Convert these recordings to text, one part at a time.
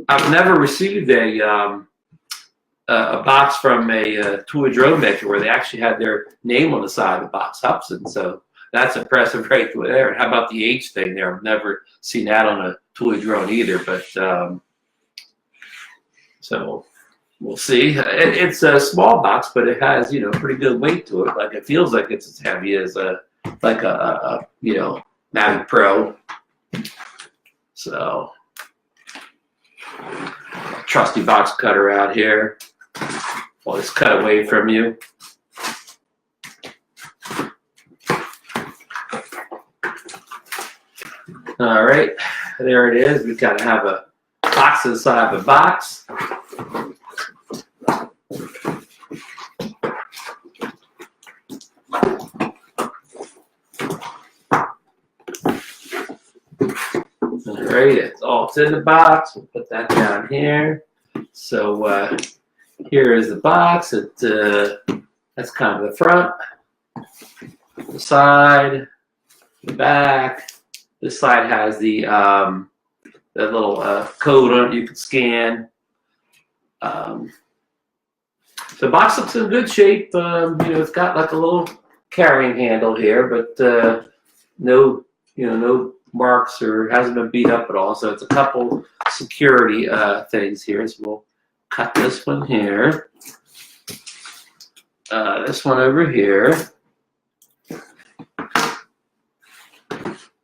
I've never received a box from a toy drone maker where they actually had their name on the side of the box, Hubsan. So that's impressive right there. And how about the H thing there? I've never seen that on a toy drone either. But so we'll see. It's a small box, but it has pretty good weight to it. Like it feels like it's as heavy as a Mavic Pro. So trusty box cutter out here. I'll just cut away from you. All right, there it is. We've got to have a box inside of a box. All right, it's in the box. We'll put that down here. So here is the box. That's kind of the front, the side, the back. This side has the little code on it you can scan. The box looks in good shape. It's got like a little carrying handle here, but no marks or hasn't been beat up at all. So it's a couple security things here. So we'll cut this one here. This one over here.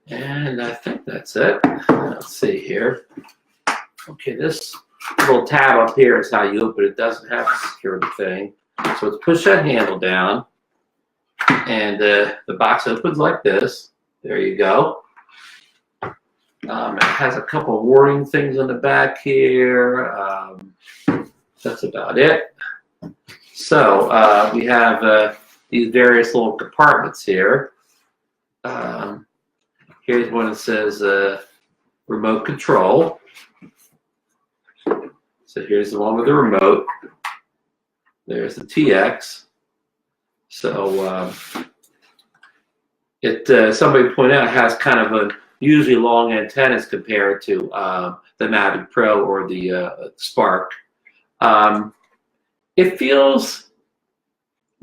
And I think that's it. Let's see here. Okay, this little tab up here is how you open it. It doesn't have a security thing. So let's push that handle down. And the box opens like this. There you go. It has a couple of warning things on the back here. That's about it. So we have these various little compartments here. Here's one that says remote control. So here's the one with the remote. There's the TX. So somebody pointed out it has kind of a usually long antennas compared to the Mavic Pro or the Spark. It feels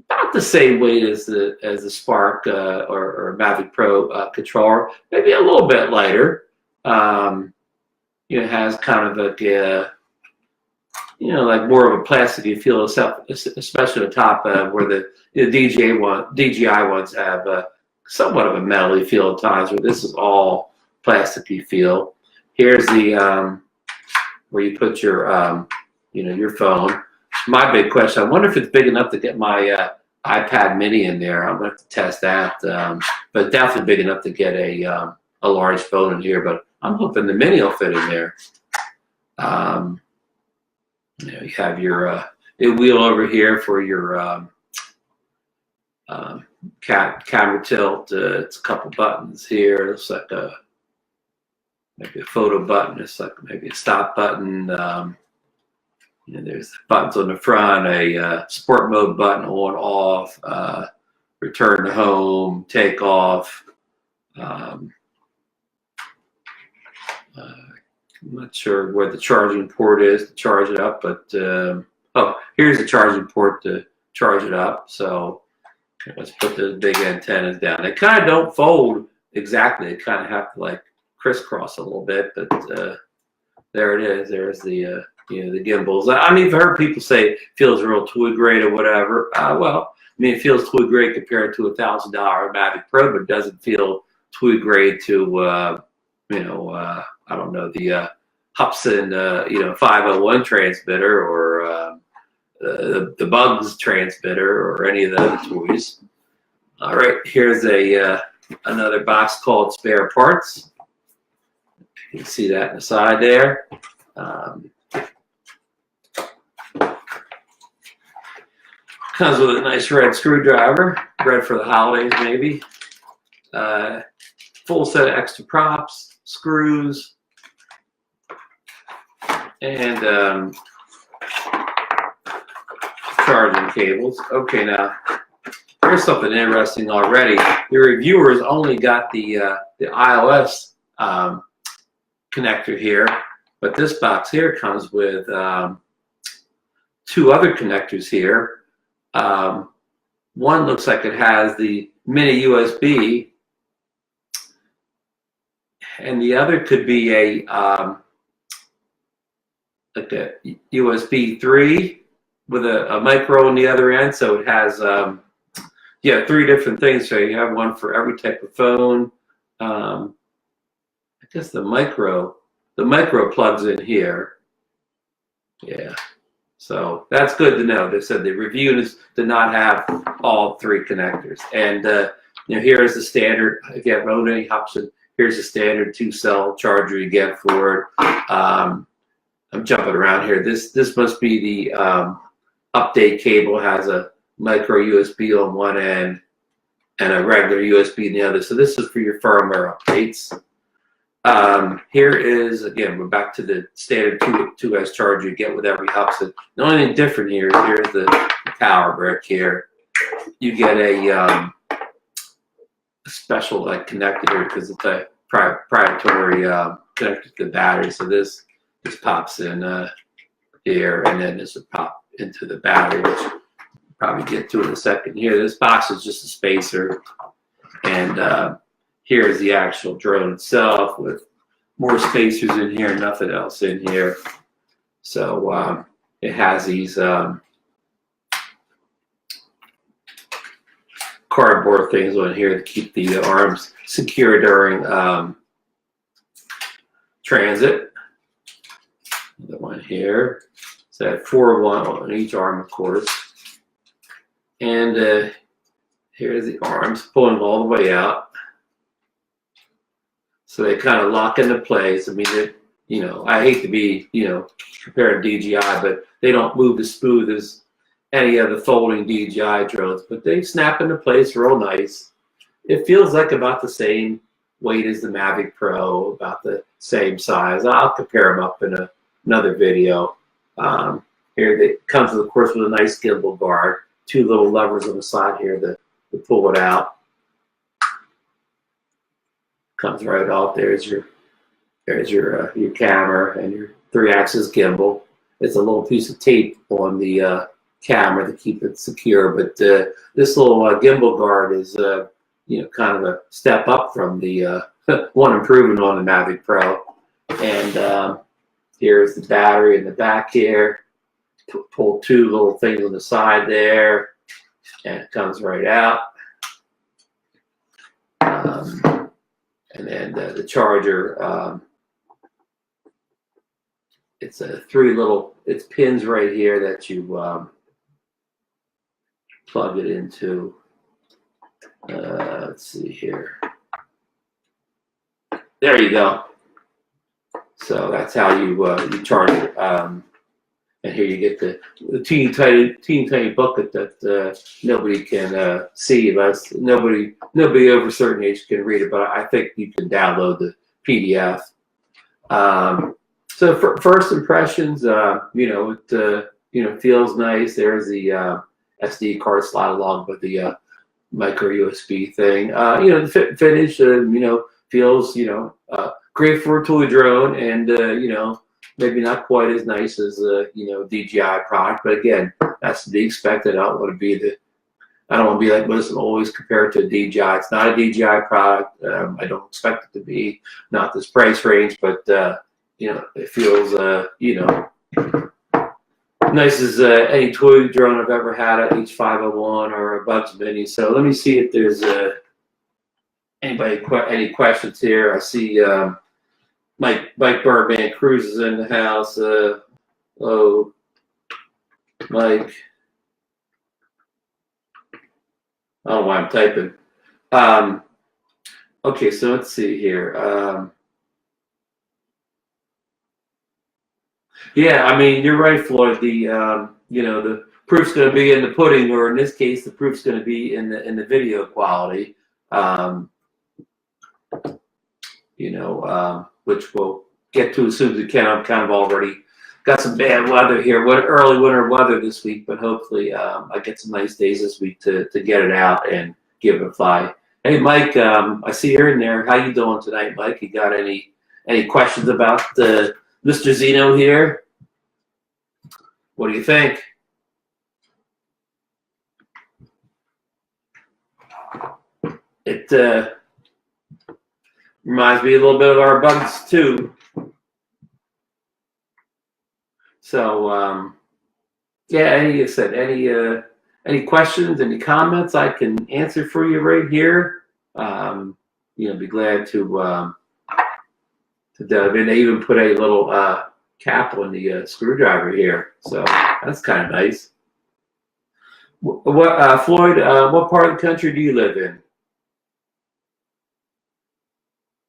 about the same weight as the Spark or Mavic Pro controller, maybe a little bit lighter. It has kind of like a like more of a plasticky feel, especially the top where the DJI ones have somewhat of a metally feel at times, where this is all plasticky feel. Here's the where you put your your phone. My big question: I wonder if it's big enough to get my iPad Mini in there. I'm going to have to test that, but definitely big enough to get a large phone in here. But I'm hoping the Mini will fit in there. You have your wheel over here for your camera tilt. It's a couple buttons here. It's like maybe a photo button. It's like maybe a stop button. There's buttons on the front, a sport mode button on, off, return to home, take off. I'm not sure where the charging port is to charge it up, but oh, here's the charging port to charge it up. So let's put those big antennas down. They kind of don't fold exactly. They kind of have to like crisscross a little bit, but there it is. There's the the gimbals. I mean, I've heard people say it feels real toy grade or whatever. Well, I mean, it feels toy grade compared to $1,000 Mavic Pro, but it doesn't feel toy grade to I don't know, the Hubsan 501 transmitter or the Bugs transmitter or any of the other toys. All right, here's another box called spare parts. You can see that in the side there. Comes with a nice red screwdriver, red for the holidays maybe. Full set of extra props, screws, and charging cables. Okay, now here's something interesting already. The reviewers only got the iOS connector here. But this box here comes with 2 other connectors here. One looks like it has the mini USB, and the other could be a like a USB 3 with a micro on the other end. So it has 3 different things. So you have one for every type of phone. I guess the micro plugs in here. Yeah. So that's good to know. They said the review did not have all 3 connectors. And here is the standard. Again, Rode Hubsan. Here's the standard 2-cell charger you get for it. I'm jumping around here. This must be the update cable. It has a micro USB on one end and a regular USB in the other. So this is for your firmware updates. Here is, again, we're back to the standard 2S charger you get with every Hubsan. The only thing different here is here's the power brick here. You get a special connector here because it's a proprietary connector to the battery. So this pops in here, and then this would pop into the battery, which we'll probably get to in a second here. This box is just a spacer, and here's the actual drone itself with more spacers in here, nothing else in here. So it has these cardboard things on here to keep the arms secure during transit. The one here. So I have 4 on each arm, of course. And here's the arms pulling all the way out. So they kind of lock into place. I mean, I hate to be, comparing DJI, but they don't move as smooth as any of the folding DJI drones, but they snap into place real nice. It feels like about the same weight as the Mavic Pro, about the same size. I'll compare them up in another video. Here it comes, of course, with a nice gimbal guard, 2 little levers on the side here to pull it out. Comes right off. There's your camera and your 3-axis gimbal. It's a little piece of tape on the camera to keep it secure, but this little gimbal guard is kind of a step up from the one improvement on the Mavic Pro. And here's the battery in the back here. Pull 2 little things on the side there, and it comes right out. And then the charger, it's 3 little pins right here that you plug it into. Let's see here. There you go. So that's how you charge it. And here you get the teeny tiny booklet that nobody can see. But nobody over a certain age can read it. But I think you can download the PDF. So for first impressions, it feels nice. There's the SD card slide along with the micro USB thing. The finish, feels great for a toy drone, and maybe not quite as nice as DJI product, but again, that's to be expected. I don't want to be like most always compared to a DJI. It's not a DJI product. I don't expect it to be, not this price range, but it feels nice as any toy drone I've ever had, a H501 or a Bugs Mini. So let me see if there's any questions here. I see Mike Birdman Cruz is in the house. Hello, Mike. I don't know why I'm typing. Okay, so let's see here. Yeah, I mean, you're right, Floyd. The proof's going to be in the pudding, or in this case, the proof's going to be in the video quality. Which we'll get to as soon as we can. I'm kind of already got some bad weather here, early winter weather this week, but hopefully I get some nice days this week to get it out and give it a fly. Hey, Mike, I see you're in there. How you doing tonight, Mike? You got any questions about the Mr. Zino here. What do you think? It reminds me a little bit of our bugs too. So yeah, any questions, any comments I can answer for you right here. Be glad to dive in. They even put a little cap on the screwdriver here, so that's kind of nice. What Floyd? What part of the country do you live in?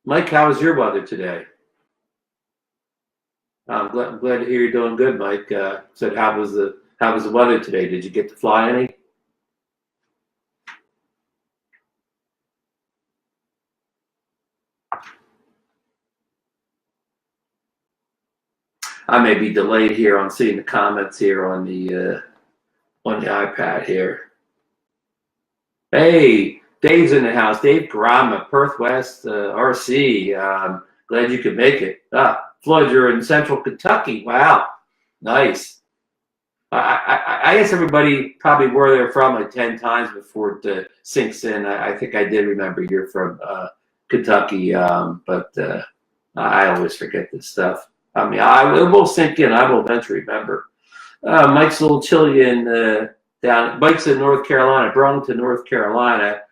Mike, how was your weather today? I'm glad to hear you're doing good, Mike. Said how was the weather today? Did you get to fly any? I may be delayed here on seeing the comments here on the iPad here. Hey, Dave's in the house. Dave Garama, Perth West, RC. Glad you could make it. Floyd, you're in Central Kentucky. Wow, nice. I guess everybody probably where they're from like 10 times before it sinks in. I think I did remember you're from Kentucky, but I always forget this stuff. I mean, it will sink in. I will eventually remember. Mike's a little chilly in down. Mike's in North Carolina, Burlington, North Carolina.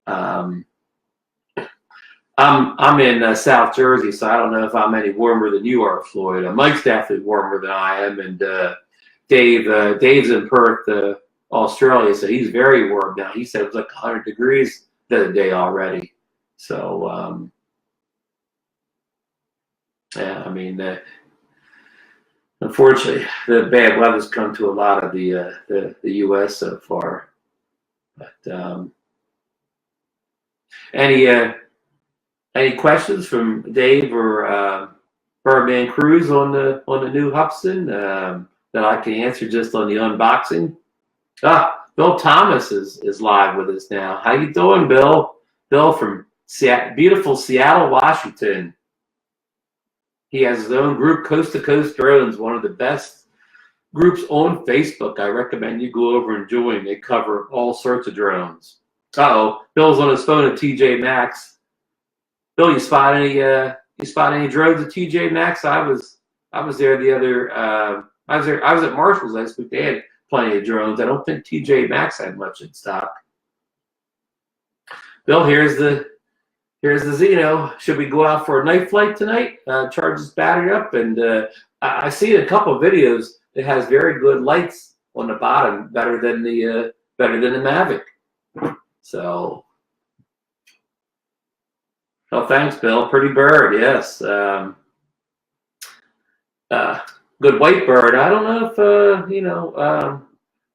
I'm in South Jersey, so I don't know if I'm any warmer than you are, Floyd. Mike's definitely warmer than I am, and Dave's in Perth, Australia, so he's very warm now. He said it was like 100 degrees the other day already. So yeah, I mean, unfortunately, the bad weather's come to a lot of the U.S. so far. But any questions from Dave or Birdman Cruz on the new Hubsan that I can answer just on the unboxing? Bill Thomas is live with us now. How you doing, Bill? Bill from beautiful Seattle, Washington. He has his own group, Coast to Coast Drones, one of the best groups on Facebook. I recommend you go over and join. They cover all sorts of drones. Bill's on his phone at TJ Maxx. Bill, you spot any drones at TJ Maxx? I was there the other. I was at Marshall's last week. They had plenty of drones. I don't think TJ Maxx had much in stock. Bill, here's the Zino. Should we go out for a night flight tonight? Charge this battery up, and I see a couple of videos that has very good lights on the bottom, better than the Mavic. So, thanks, Bill. Pretty bird, yes. Good white bird. I don't know if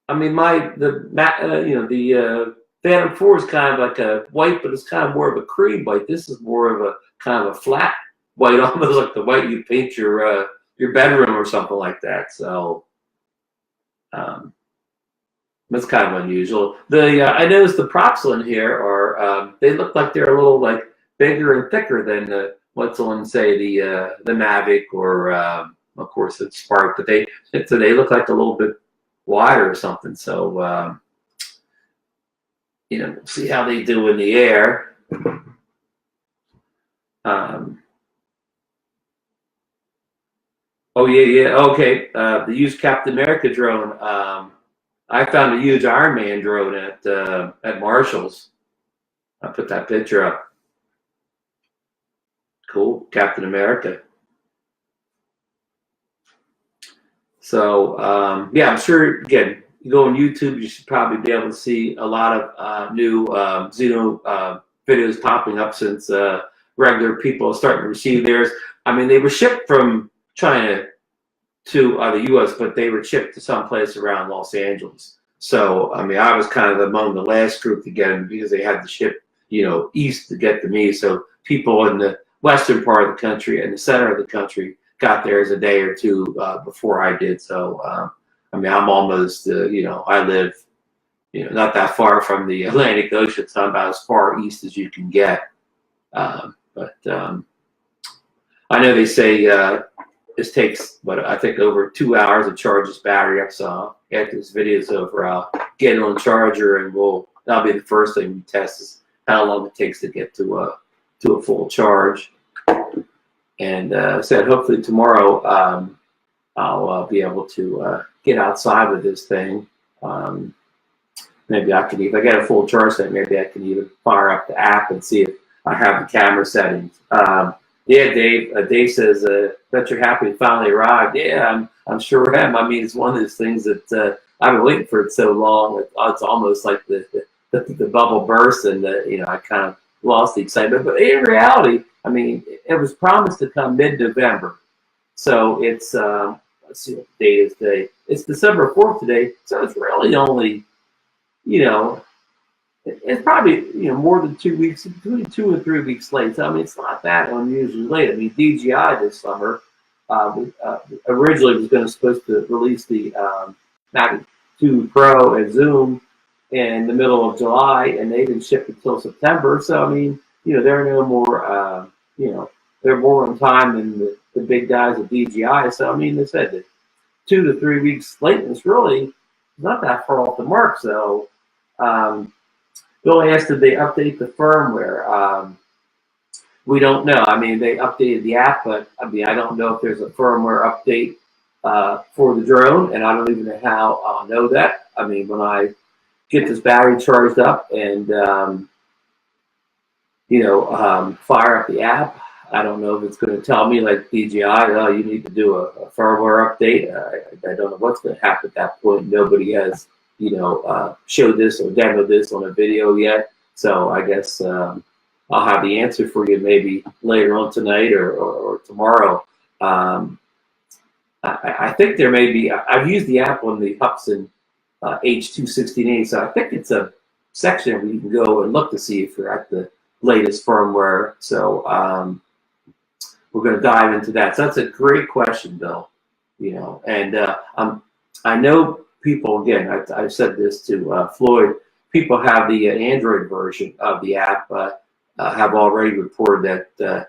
I mean the Phantom 4 is kind of like a white, but it's kind of more of a cream white. This is more of a kind of a flat white, almost like the white you paint your bedroom or something like that. So that's kind of unusual. I noticed the props on here are they look like they're a little like bigger and thicker than what's on, say, the Mavic or of course it's Spark, but they look like a little bit wider or something. So see how they do in the air. Okay. The used Captain America drone. I found a huge Iron Man drone at Marshall's. I put that picture up. Cool, Captain America. So yeah, I'm sure. Again, you go on YouTube, you should probably be able to see a lot of new Zino videos popping up since regular people are starting to receive theirs. I mean, they were shipped from China to the U.S., but they were shipped to some place around Los Angeles. So, I mean, I was kind of among the last group to get them because they had to ship, east to get to me. So people in the western part of the country and the center of the country got theirs a day or two before I did. So, I mean, I'm almost, I live, not that far from the Atlantic Ocean, so I'm about as far east as you can get. But I know they say this takes, what, I think over 2 hours to charge this battery up. So after this video is over, I'll get it on the charger, and that'll be the first thing we test is how long it takes to get to a full charge. And said hopefully tomorrow I'll be able to get outside with this thing. Maybe I can, if I get a full charge set, maybe I can even fire up the app and see if I have the camera settings. Yeah, Dave says, bet you're happy it finally arrived. Yeah, I'm sure am. I mean, it's one of those things that I've been waiting for it so long. It's almost like the bubble burst, and I kind of lost the excitement. But in reality, I mean, it was promised to come mid-November. So it's, let's see what the date is today. It's December 4th today, so it's really only, it's probably, more than 2 weeks, between 2 and 3 weeks late. So, I mean, it's not that unusually late. I mean, DJI this summer originally was supposed to release the Mavic 2 Pro and Zoom in the middle of July, and they didn't ship until September. So, I mean, they're no more, they're more on time than the big guys at DJI. So, I mean, they said that 2 to 3 weeks late is really not that far off the mark. So, Bill asked, did they update the firmware? We don't know. I mean, they updated the app, but I mean, I don't know if there's a firmware update for the drone, and I don't even know how I'll know that. I mean, when I get this battery charged up and fire up the app, I don't know if it's going to tell me like DJI, oh, you need to do a firmware update. I don't know what's going to happen at that point. Nobody has showed this or demoed this on a video yet. So I guess I'll have the answer for you maybe later on tonight or tomorrow. I think there may be, I've used the app on the Hubsan H216A, so I think it's a section where you can go and look to see if you're at the latest firmware. So we're going to dive into that. So that's a great question, Bill. And I know people, again, I've said this to Floyd, people have the Android version of the app, have already reported that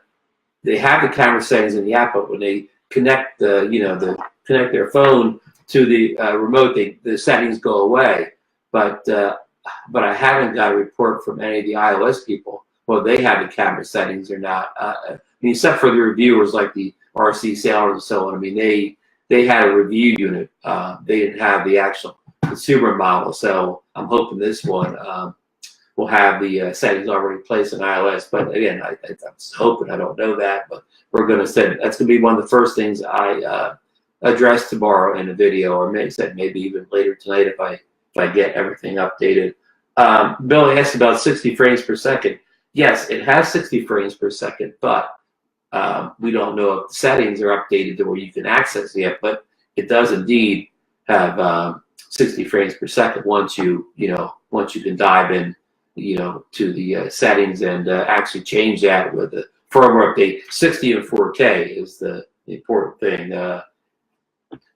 they have the camera settings in the app, but when they connect connect their phone to the remote, the settings go away. But I haven't got a report from any of the iOS people. Well, they have the camera settings or not. I mean, except for the reviewers like the RC Sailors and so on. I mean, they had a review unit. They didn't have the actual consumer model. So I'm hoping this one will have the settings already placed in iOS. But again, I'm just hoping. I don't know that, but we're going to say that's going to be one of the first things I address tomorrow in a video, or maybe even later tonight if I get everything updated. Bill asked about 60 frames per second. Yes, it has 60 frames per second, but we don't know if the settings are updated to where you can access it yet, but it does indeed have 60 frames per second once you can dive in, to the settings and actually change that with the firmware update. 60 and 4K is the important thing.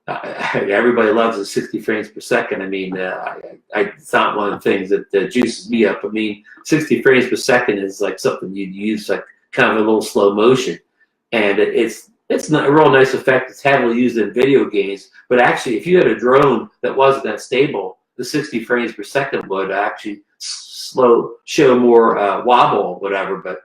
Everybody loves the 60 frames per second. I mean, it's not one of the things that juices me up. I mean, 60 frames per second is like something you'd use like kind of a little slow motion. And it's not a real nice effect. It's heavily used in video games. But actually, if you had a drone that wasn't that stable, the 60 frames per second would actually show more wobble or whatever. But,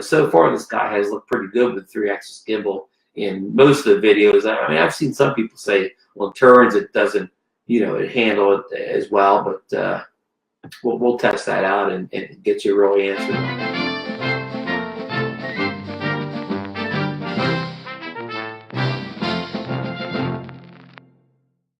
so far this guy has looked pretty good with 3-axis gimbal in most of the videos. I mean, I've seen some people say, well, in turns it doesn't, it handle it as well. But we'll test that out and get you a real answer.